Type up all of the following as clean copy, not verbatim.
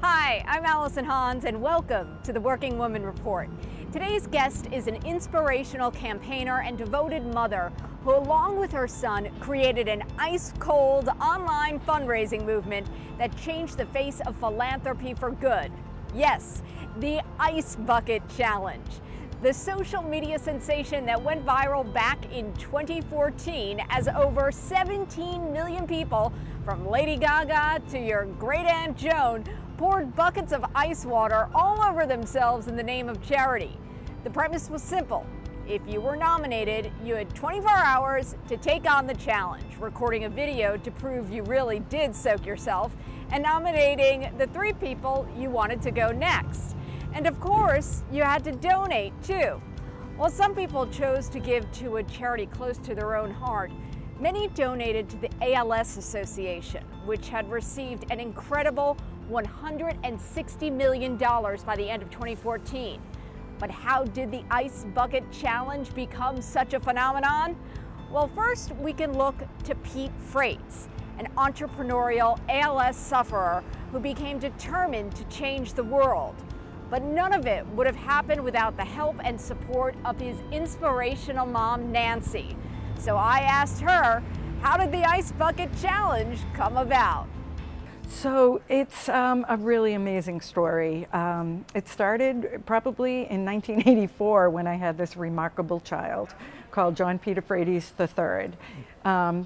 Hi, I'm Allison Haunss, and welcome to the Working Woman Report. Today's guest is an inspirational campaigner and devoted mother who, along with her son, created an ice-cold online fundraising movement that changed the face of philanthropy for good. Yes, the Ice Bucket Challenge. The social media sensation that went viral back in 2014 as over 17 million people, from Lady Gaga to your great Aunt Joan, poured buckets of ice water all over themselves in the name of charity. The premise was simple. If you were nominated, you had 24 hours to take on the challenge, recording a video to prove you really did soak yourself, and nominating the 3 people you wanted to go next. And of course, you had to donate too. While some people chose to give to a charity close to their own heart, many donated to the ALS Association, which had received an incredible $160 million by the end of 2014. But how did the Ice Bucket Challenge become such a phenomenon? Well, first we can look to Pete Frates, an entrepreneurial ALS sufferer who became determined to change the world. But none of it would have happened without the help and support of his inspirational mom, Nancy. So I asked her, how did the Ice Bucket Challenge come about? So it's a really amazing story. It started probably in 1984 when I had this remarkable child called John Peter Frates III.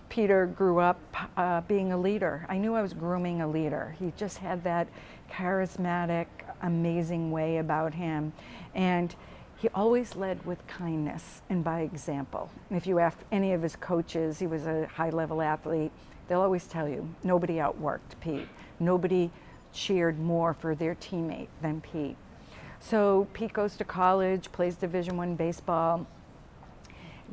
Peter grew up being a leader. I knew I was grooming a leader. He just had that charismatic, amazing way about him. And he always led with kindness and by example. If you ask any of his coaches, he was a high-level athlete, they'll always tell you, nobody outworked Pete. Nobody cheered more for their teammate than Pete. So Pete goes to college, plays Division I baseball,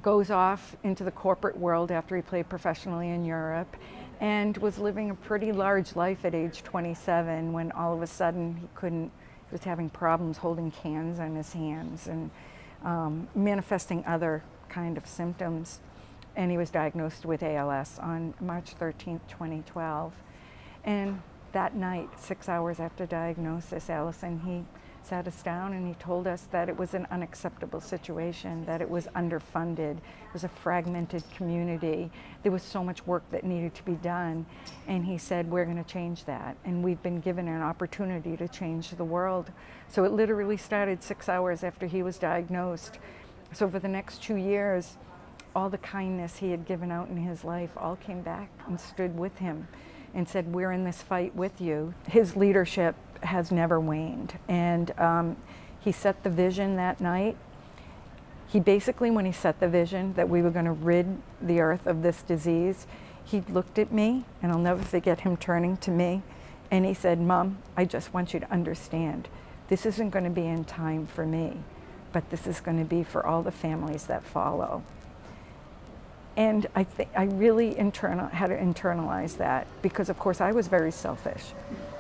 goes off into the corporate world after he played professionally in Europe, and was living a pretty large life at age 27 when all of a sudden he was having problems holding cans on his hands and manifesting other kind of symptoms. And he was diagnosed with ALS on March 13th, 2012. And that night, 6 hours after diagnosis, Allison, he sat us down and he told us that it was an unacceptable situation, that it was underfunded, it was a fragmented community, there was so much work that needed to be done. And he said, we're going to change that. And we've been given an opportunity to change the world. So it literally started 6 hours after he was diagnosed. So for the next 2 years, all the kindness he had given out in his life all came back and stood with him and said, we're in this fight with you. His leadership has never waned. And he set the vision that night. He basically, when he set the vision that we were going to rid the earth of this disease, he looked at me, and I'll never forget him turning to me, and he said, Mom, I just want you to understand, this isn't going to be in time for me, but this is going to be for all the families that follow. And I think I really had to internalize that because, of course, I was very selfish.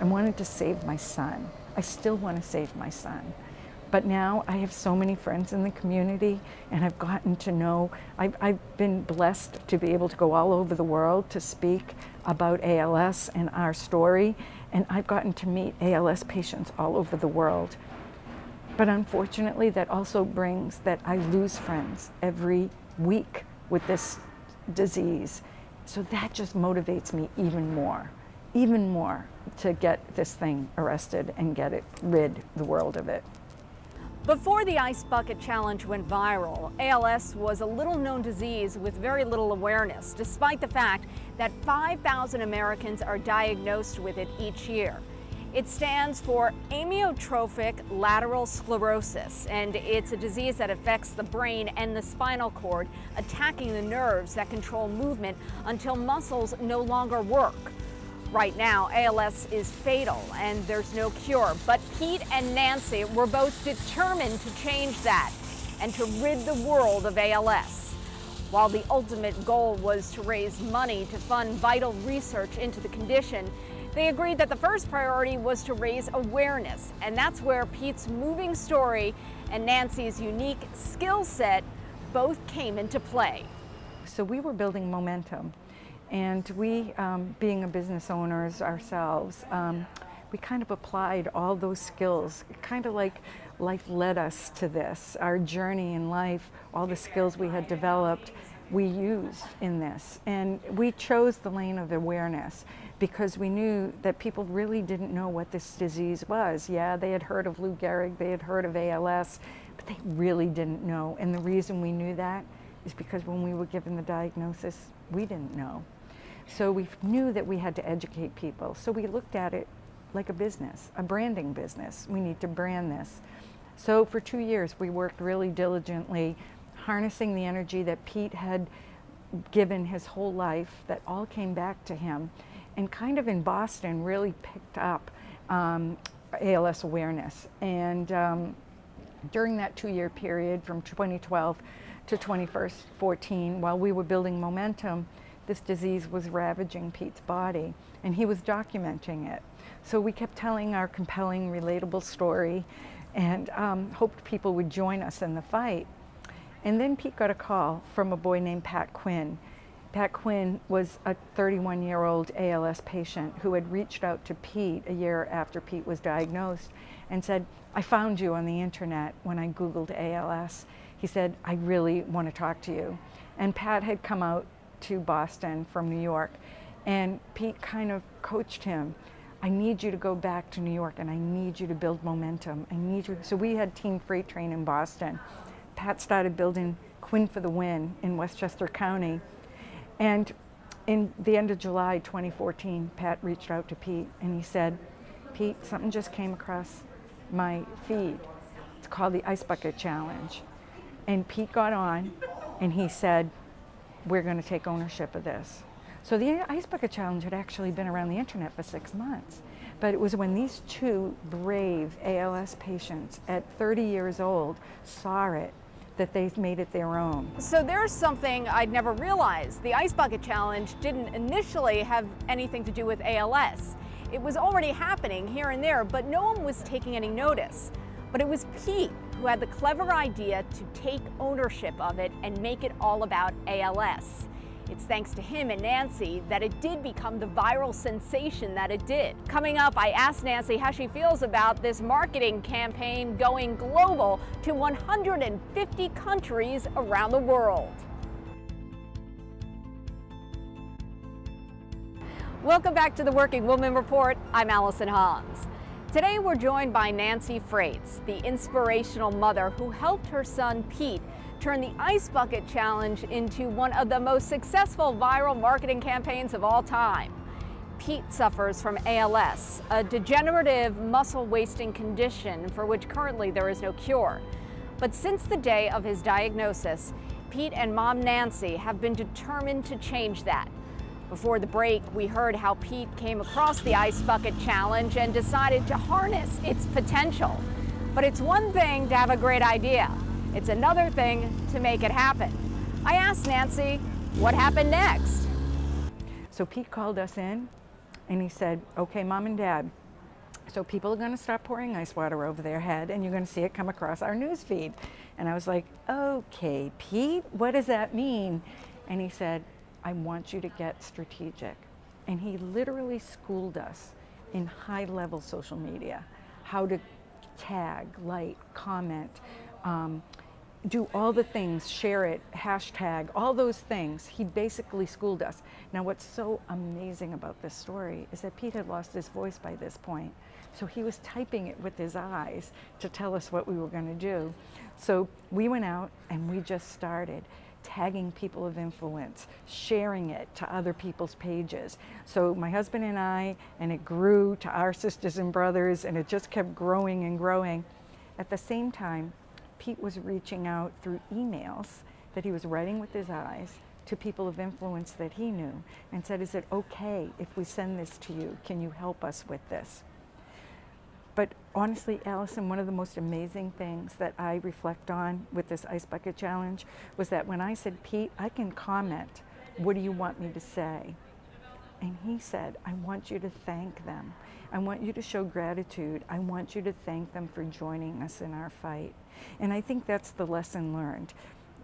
I wanted to save my son. I still want to save my son. But now I have so many friends in the community, and I've gotten to know, I've been blessed to be able to go all over the world to speak about ALS and our story, and I've gotten to meet ALS patients all over the world. But unfortunately, that also brings that I lose friends every week with this disease. So that just motivates me even more to get this thing arrested and rid the world of it. Before the Ice Bucket Challenge went viral, ALS was a little-known disease with very little awareness, despite the fact that 5,000 Americans are diagnosed with it each year. It stands for amyotrophic lateral sclerosis, and it's a disease that affects the brain and the spinal cord, attacking the nerves that control movement until muscles no longer work. Right now, ALS is fatal and there's no cure, but Pete and Nancy were both determined to change that and to rid the world of ALS. While the ultimate goal was to raise money to fund vital research into the condition, they agreed that the first priority was to raise awareness, and that's where Pete's moving story and Nancy's unique skill set both came into play. So we were building momentum, and we, being a business owners ourselves, we kind of applied all those skills, kind of like life led us to this. Our journey in life, all the skills we had developed, we used in this. And we chose the lane of awareness because we knew that people really didn't know what this disease was. Yeah, they had heard of Lou Gehrig, they had heard of ALS, but they really didn't know. And the reason we knew that is because when we were given the diagnosis, we didn't know. So we knew that we had to educate people. So we looked at it like a business, a branding business. We need to brand this. So for 2 years, we worked really diligently, harnessing the energy that Pete had given his whole life, that all came back to him, and kind of in Boston really picked up ALS awareness. And during that 2-year period from 2012 to 2014, while we were building momentum, this disease was ravaging Pete's body, and he was documenting it. So we kept telling our compelling, relatable story and hoped people would join us in the fight. And then Pete got a call from a boy named Pat Quinn. Pat Quinn was a 31-year-old ALS patient who had reached out to Pete a year after Pete was diagnosed and said, I found you on the internet when I Googled ALS. He said, I really want to talk to you. And Pat had come out to Boston from New York, and Pete kind of coached him. I need you to go back to New York, and I need you to build momentum. I need you. So we had Team Freight Train in Boston. Pat started building Quinn for the Win in Westchester County. And in the end of July 2014, Pat reached out to Pete, and he said, Pete, something just came across my feed. It's called the Ice Bucket Challenge. And Pete got on, and he said, we're going to take ownership of this. So the Ice Bucket Challenge had actually been around the internet for 6 months. But it was when these two brave ALS patients at 30 years old saw it that they made it their own. So there's something I'd never realized. The Ice Bucket Challenge didn't initially have anything to do with ALS. It was already happening here and there, but no one was taking any notice. But it was Pete who had the clever idea to take ownership of it and make it all about ALS. It's thanks to him and Nancy that it did become the viral sensation that it did. Coming up, I asked Nancy how she feels about this marketing campaign going global to 150 countries around the world. Welcome back to the Working Woman Report. I'm Allison Haunss. Today we're joined by Nancy Frates, the inspirational mother who helped her son Pete turn the Ice Bucket Challenge into one of the most successful viral marketing campaigns of all time. Pete suffers from ALS, a degenerative muscle wasting condition for which currently there is no cure. But since the day of his diagnosis, Pete and mom Nancy have been determined to change that. Before the break, we heard how Pete came across the Ice Bucket Challenge and decided to harness its potential. But it's one thing to have a great idea. It's another thing to make it happen. I asked Nancy, what happened next? So Pete called us in and he said, okay, mom and dad, so people are going to start pouring ice water over their head and you're going to see it come across our news feed. And I was like, okay, Pete, what does that mean? And he said, I want you to get strategic. And he literally schooled us in high-level social media, how to tag, like, comment, do all the things, share it, hashtag, all those things. He basically schooled us. Now, what's so amazing about this story is that Pete had lost his voice by this point. So he was typing it with his eyes to tell us what we were going to do. So we went out and we just started tagging people of influence, sharing it to other people's pages. So my husband and I, and it grew to our sisters and brothers, and it just kept growing and growing. At the same time, Pete was reaching out through emails that he was writing with his eyes to people of influence that he knew and said, is it okay if we send this to you? Can you help us with this? But honestly, Allison, one of the most amazing things that I reflect on with this Ice Bucket Challenge was that when I said, Pete, I can comment, what do you want me to say? And he said, I want you to thank them. I want you to show gratitude. I want you to thank them for joining us in our fight. And I think that's the lesson learned.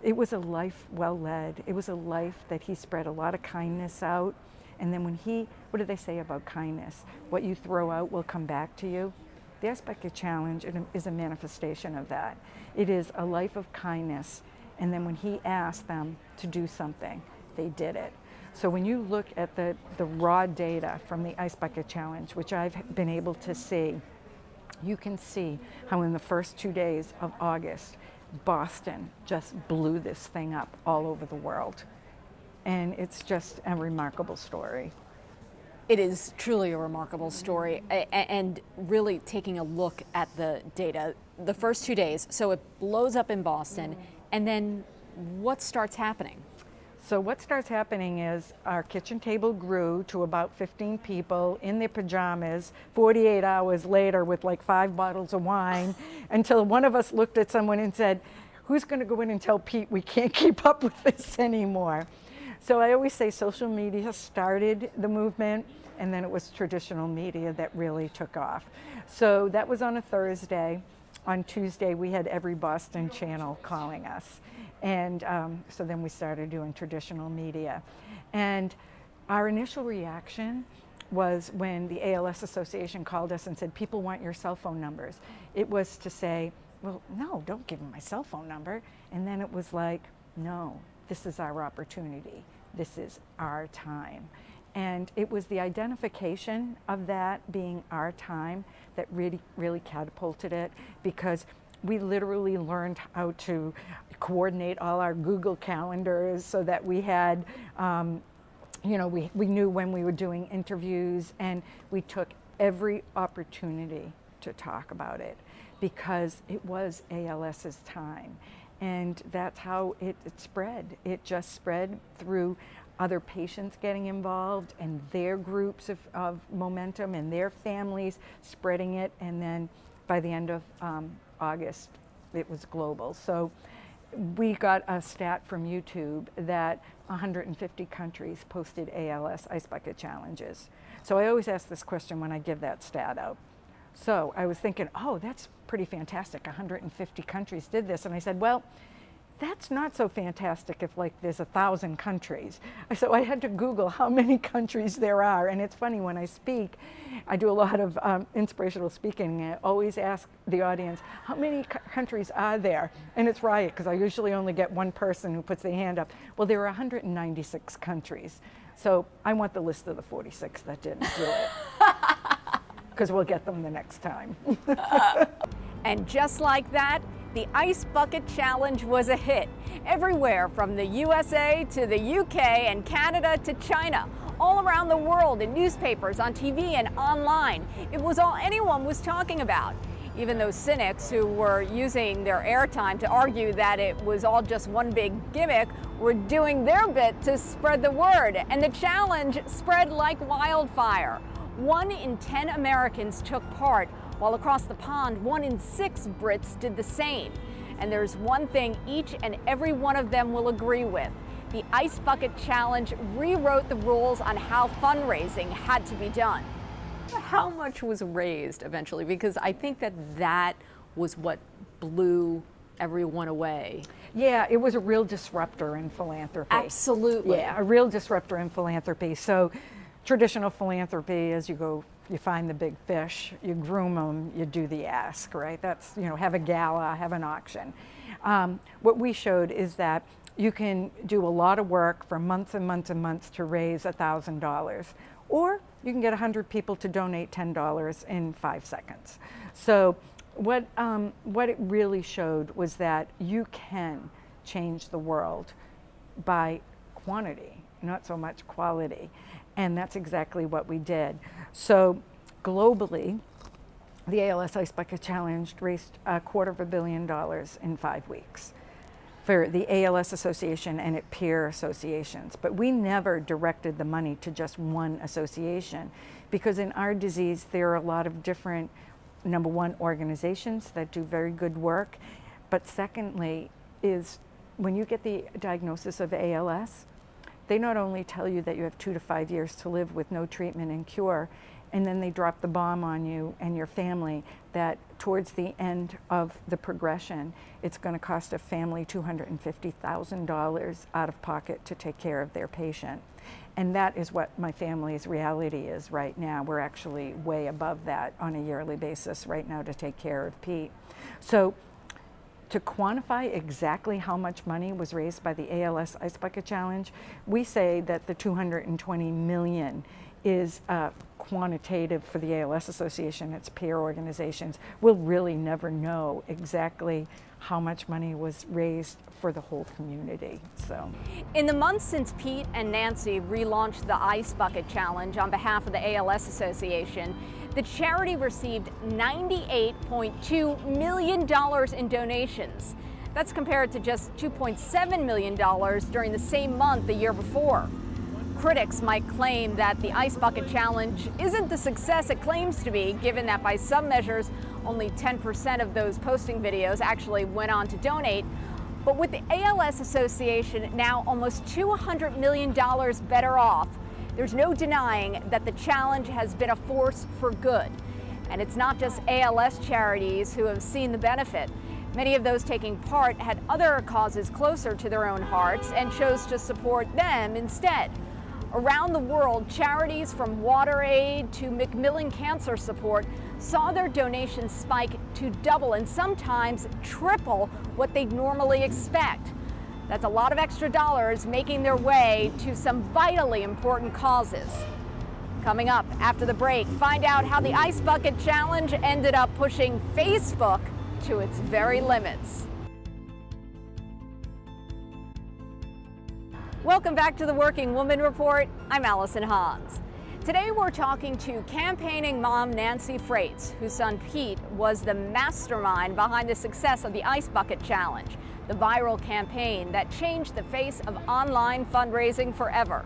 It was a life well led. It was a life that he spread a lot of kindness out. And then what do they say about kindness? What you throw out will come back to you. The Ice Bucket Challenge is a manifestation of that. It is a life of kindness. And then when he asked them to do something, they did it. So when you look at the raw data from the Ice Bucket Challenge, which I've been able to see, you can see how in the first 2 days of August, Boston just blew this thing up all over the world. And it's just a remarkable story. It is truly a remarkable story, and really taking a look at the data, the first 2 days, so it blows up in Boston, and then what starts happening? So what starts happening is our kitchen table grew to about 15 people in their pajamas 48 hours later with like 5 bottles of wine, until one of us looked at someone and said, who's going to go in and tell Pete we can't keep up with this anymore? So I always say social media started the movement, and then it was traditional media that really took off. So that was on a Thursday. On Tuesday, we had every Boston channel calling us. And so then we started doing traditional media. And our initial reaction was when the ALS Association called us and said, people want your cell phone numbers. It was to say, well, no, don't give them my cell phone number. And then it was like, no, this is our opportunity. This is our time. And it was the identification of that being our time that really, really catapulted it, because we literally learned how to coordinate all our Google calendars so that we had, we knew when we were doing interviews, and we took every opportunity to talk about it because it was ALS's time. And that's how it spread. It just spread through other patients getting involved and their groups of momentum and their families spreading it. And then by the end of August, it was global. So we got a stat from YouTube that 150 countries posted ALS Ice Bucket Challenges. So I always ask this question when I give that stat out. So I was thinking, oh, that's pretty fantastic. 150 countries did this. And I said, well, that's not so fantastic if like there's 1,000 countries. So I had to Google how many countries there are. And it's funny, when I speak, I do a lot of inspirational speaking. And I always ask the audience, how many countries are there? And it's riot, because I usually only get one person who puts their hand up. Well, there are 196 countries. So I want the list of the 46 that didn't do it, because we'll get them the next time. And just like that, the Ice Bucket Challenge was a hit. Everywhere from the USA to the UK and Canada to China, all around the world, in newspapers, on TV, and online. It was all anyone was talking about. Even those cynics who were using their airtime to argue that it was all just one big gimmick were doing their bit to spread the word. And the challenge spread like wildfire. 1 in 10 Americans took part, while across the pond, 1 in 6 Brits did the same. And there's one thing each and every one of them will agree with. The Ice Bucket Challenge rewrote the rules on how fundraising had to be done. How much was raised eventually? Because I think that was what blew everyone away. Yeah, it was a real disruptor in philanthropy. Absolutely. Yeah, a real disruptor in philanthropy. So traditional philanthropy is you find the big fish, you groom them, you do the ask, right? That's, have a gala, have an auction. What we showed is that you can do a lot of work for months and months and months to raise $1,000, or you can get 100 people to donate $10 in 5 seconds. So what it really showed was that you can change the world by quantity, not so much quality. And that's exactly what we did. So globally, the ALS Ice Bucket Challenge raised $250 million in 5 weeks for the ALS Association and its peer associations. But we never directed the money to just one association, because in our disease, there are a lot of different, number one, organizations that do very good work. But secondly, is when you get the diagnosis of ALS, they not only tell you that you have 2 to 5 years to live with no treatment and cure, and then they drop the bomb on you and your family that towards the end of the progression, it's going to cost a family $250,000 out of pocket to take care of their patient. And that is what my family's reality is right now. We're actually way above that on a yearly basis right now to take care of Pete. So to quantify exactly how much money was raised by the ALS Ice Bucket Challenge, we say that the $220 million is quantitative for the ALS Association, its peer organizations. We'll really never know exactly how much money was raised for the whole community. So, in the months since Pete and Nancy relaunched the Ice Bucket Challenge on behalf of the ALS Association, the charity received $98.2 million in donations. That's compared to just $2.7 million during the same month the year before. Critics might claim that the Ice Bucket Challenge isn't the success it claims to be, given that by some measures, only 10% of those posting videos actually went on to donate. But with the ALS Association now almost $200 million better off, there's no denying that the challenge has been a force for good. And it's not just ALS charities who have seen the benefit. Many of those taking part had other causes closer to their own hearts and chose to support them instead. Around the world, charities from WaterAid to Macmillan Cancer Support saw their donations spike to double and sometimes triple what they'd normally expect. That's a lot of extra dollars making their way to some vitally important causes. Coming up after the break, find out how the Ice Bucket Challenge ended up pushing Facebook to its very limits. Welcome back to the Working Woman Report. I'm Allison Haunss. Today we're talking to campaigning mom Nancy Frates, whose son Pete was the mastermind behind the success of the Ice Bucket Challenge, the viral campaign that changed the face of online fundraising forever.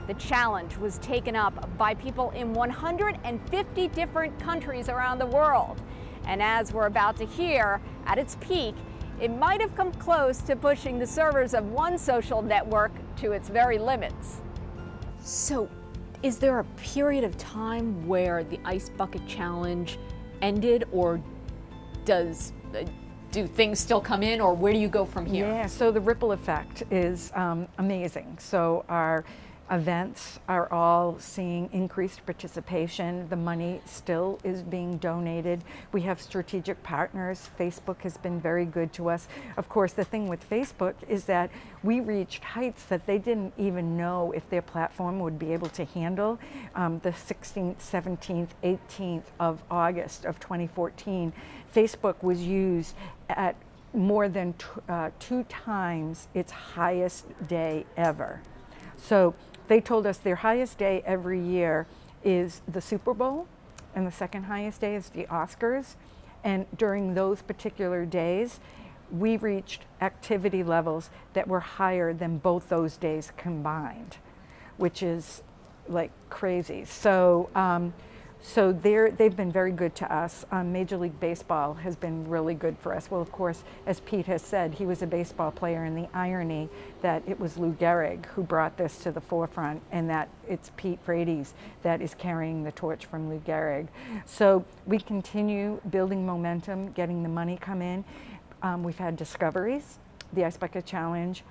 The challenge was taken up by people in 150 different countries around the world. And as we're about to hear, at its peak, it might have come close to pushing the servers of one social network to its very limits. So, is there a period of time where the Ice Bucket Challenge ended, or do things still come in, or where do you go from here? Yeah, so the ripple effect is amazing. So our events are all seeing increased participation. The money still is being donated. We have strategic partners. Facebook has been very good to us. Of course, the thing with Facebook is that we reached heights that they didn't even know if their platform would be able to handle. The 16th, 17th, 18th of August of 2014, Facebook was used at more than 2 times its highest day ever. So they told us their highest day every year is the Super Bowl, and the second highest day is the Oscars. And during those particular days, we reached activity levels that were higher than both those days combined, which is like crazy. So they've been very good to us. Major League Baseball has been really good for us. Well, of course, as Pete has said, he was a baseball player, and the irony that it was Lou Gehrig who brought this to the forefront, and that it's Pete Frates that is carrying the torch from Lou Gehrig. So we continue building momentum, getting the money come in. We've had discoveries. The Ice Bucket Challenge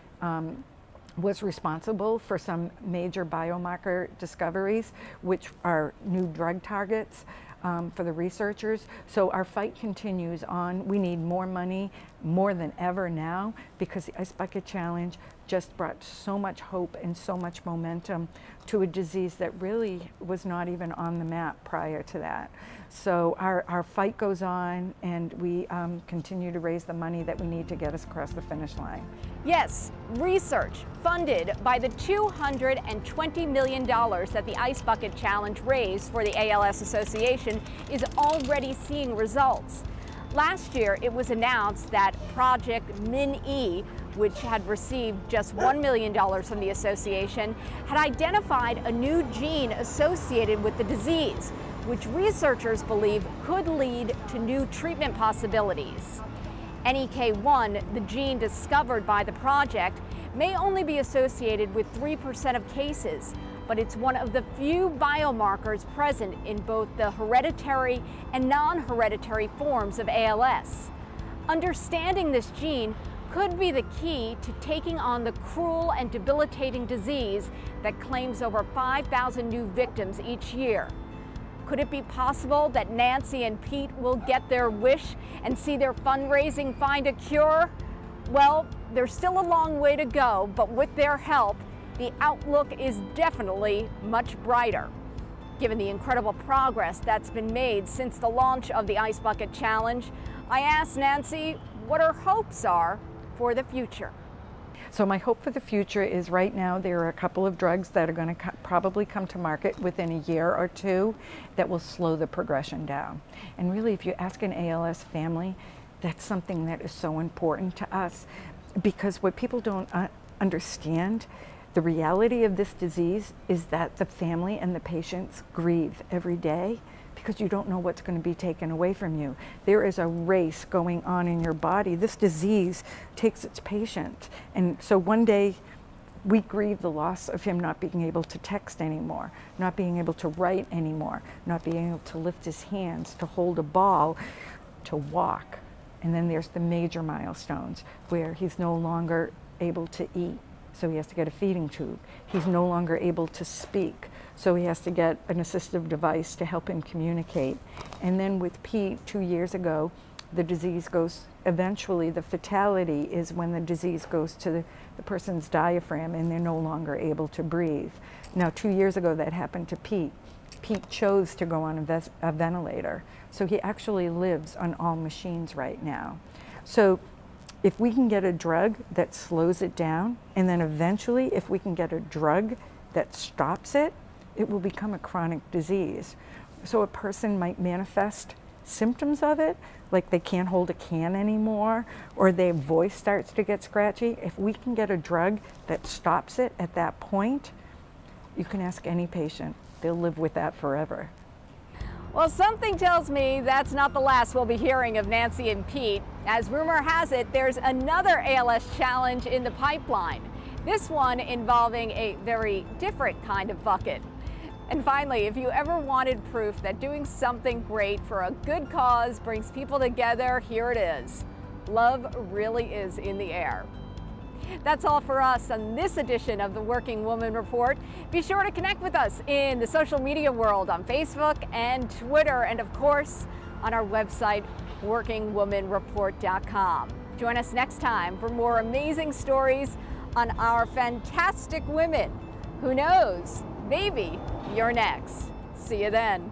was responsible for some major biomarker discoveries, which are new drug targets for the researchers. So our fight continues on. We need more money, more than ever now, because the Ice Bucket Challenge just brought so much hope and so much momentum to a disease that really was not even on the map prior to that. So our fight goes on, and we continue to raise the money that we need to get us across the finish line. Yes, research funded by the $220 million that the Ice Bucket Challenge raised for the ALS Association is already seeing results. Last year, it was announced that Project Min-E, which had received just $1 million from the association, had identified a new gene associated with the disease, which researchers believe could lead to new treatment possibilities. NEK1, the gene discovered by the project, may only be associated with 3% of cases, but it's one of the few biomarkers present in both the hereditary and non-hereditary forms of ALS. Understanding this gene could be the key to taking on the cruel and debilitating disease that claims over 5,000 new victims each year. Could it be possible that Nancy and Pete will get their wish and see their fundraising find a cure? Well, there's still a long way to go, but with their help, the outlook is definitely much brighter. Given the incredible progress that's been made since the launch of the Ice Bucket Challenge, I asked Nancy what her hopes are for the future. So my hope for the future is right now there are a couple of drugs that are going to probably come to market within a year or two that will slow the progression down. And really, if you ask an ALS family, that's something that is so important to us, because what people don't understand, the reality of this disease is that the family and the patients grieve every day because you don't know what's going to be taken away from you. There is a race going on in your body. This disease takes its patient. And so one day we grieve the loss of him not being able to text anymore, not being able to write anymore, not being able to lift his hands, to hold a ball, to walk. And then there's the major milestones where he's no longer able to eat, so he has to get a feeding tube. He's no longer able to speak, so he has to get an assistive device to help him communicate. And then with Pete, 2 years ago, the disease goes, eventually the fatality is when the disease goes to the person's diaphragm and they're no longer able to breathe. Now, 2 years ago that happened to Pete. Pete chose to go on a ventilator, so he actually lives on all machines right now. So if we can get a drug that slows it down, and then eventually if we can get a drug that stops it, it will become a chronic disease. So a person might manifest symptoms of it, like they can't hold a can anymore, or their voice starts to get scratchy. If we can get a drug that stops it at that point, you can ask any patient, they'll live with that forever. Well, something tells me that's not the last we'll be hearing of Nancy and Pete. As rumor has it, there's another ALS challenge in the pipeline, this one involving a very different kind of bucket. And finally, if you ever wanted proof that doing something great for a good cause brings people together, here it is. Love really is in the air. That's all for us on this edition of the Working Woman Report. Be sure to connect with us in the social media world on Facebook and Twitter, and of course on our website, workingwomanreport.com. Join us next time for more amazing stories on our fantastic women. Who knows? Maybe you're next. See you then.